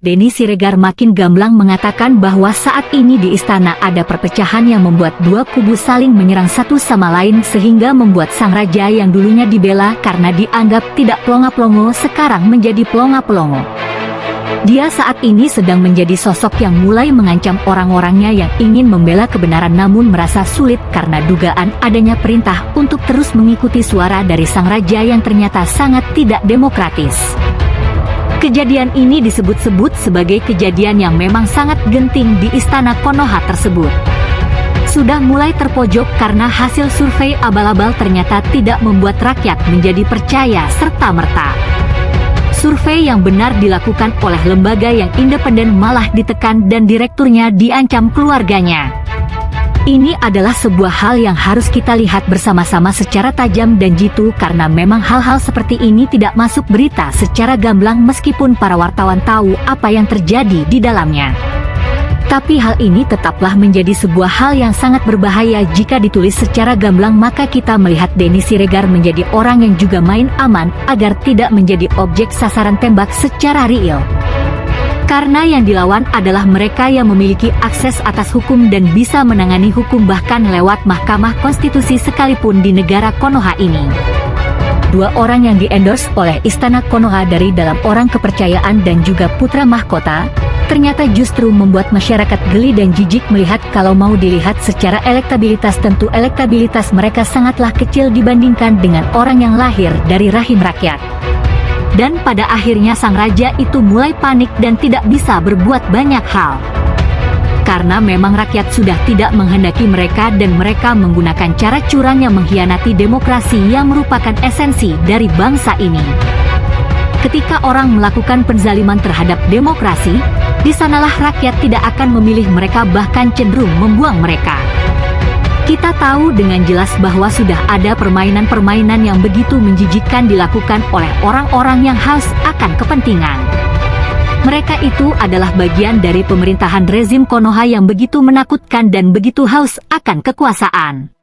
Denny Siregar makin gamblang mengatakan bahwa saat ini di istana ada perpecahan yang membuat dua kubu saling menyerang satu sama lain sehingga membuat sang raja yang dulunya dibela karena dianggap tidak pelongo-pelongo sekarang menjadi pelongo-pelongo. Dia saat ini sedang menjadi sosok yang mulai mengancam orang-orangnya yang ingin membela kebenaran namun merasa sulit karena dugaan adanya perintah untuk terus mengikuti suara dari sang raja yang ternyata sangat tidak demokratis. Kejadian ini disebut-sebut sebagai kejadian yang memang sangat genting di istana Konoha tersebut. Sudah mulai terpojok karena hasil survei abal-abal ternyata tidak membuat rakyat menjadi percaya serta-merta. Survei yang benar dilakukan oleh lembaga yang independen malah ditekan dan direkturnya diancam keluarganya. Ini adalah sebuah hal yang harus kita lihat bersama-sama secara tajam dan jitu karena memang hal-hal seperti ini tidak masuk berita secara gamblang meskipun para wartawan tahu apa yang terjadi di dalamnya. Tapi hal ini tetaplah menjadi sebuah hal yang sangat berbahaya jika ditulis secara gamblang, maka kita melihat Denny Siregar menjadi orang yang juga main aman agar tidak menjadi objek sasaran tembak secara real. Karena yang dilawan adalah mereka yang memiliki akses atas hukum dan bisa menangani hukum bahkan lewat Mahkamah Konstitusi sekalipun di negara Konoha ini. Dua orang yang di-endorse oleh Istana Konoha dari dalam orang kepercayaan dan juga putra mahkota, ternyata justru membuat masyarakat geli dan jijik melihat kalau mau dilihat secara elektabilitas tentu elektabilitas mereka sangatlah kecil dibandingkan dengan orang yang lahir dari rahim rakyat. Dan pada akhirnya sang raja itu mulai panik dan tidak bisa berbuat banyak hal. Karena memang rakyat sudah tidak menghendaki mereka dan mereka menggunakan cara curang yang mengkhianati demokrasi yang merupakan esensi dari bangsa ini. Ketika orang melakukan penzaliman terhadap demokrasi, di sanalah rakyat tidak akan memilih mereka bahkan cenderung membuang mereka. Kita tahu dengan jelas bahwa sudah ada permainan-permainan yang begitu menjijikkan dilakukan oleh orang-orang yang haus akan kepentingan. Mereka itu adalah bagian dari pemerintahan rezim Konoha yang begitu menakutkan dan begitu haus akan kekuasaan.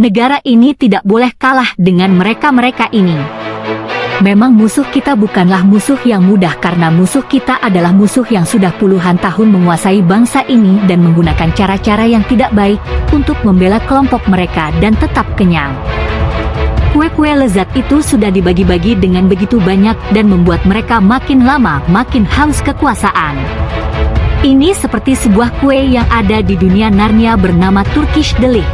Negara ini tidak boleh kalah dengan mereka-mereka ini. Memang musuh kita bukanlah musuh yang mudah karena musuh kita adalah musuh yang sudah puluhan tahun menguasai bangsa ini dan menggunakan cara-cara yang tidak baik untuk membela kelompok mereka dan tetap kenyang. Kue-kue lezat itu sudah dibagi-bagi dengan begitu banyak dan membuat mereka makin lama makin haus kekuasaan. Ini seperti sebuah kue yang ada di dunia Narnia bernama Turkish Delight.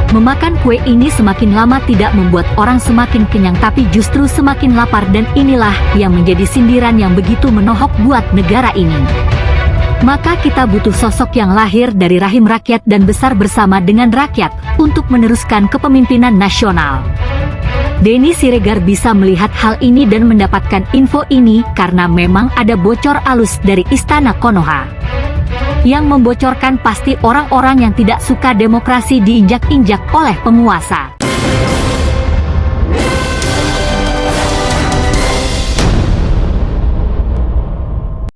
Memakan kue ini semakin lama tidak membuat orang semakin kenyang tapi justru semakin lapar dan inilah yang menjadi sindiran yang begitu menohok buat negara ini. Maka kita butuh sosok yang lahir dari rahim rakyat dan besar bersama dengan rakyat untuk meneruskan kepemimpinan nasional. Denny Siregar bisa melihat hal ini dan mendapatkan info ini karena memang ada bocor alus dari Istana Konoha. Yang membocorkan pasti orang-orang yang tidak suka demokrasi diinjak-injak oleh penguasa.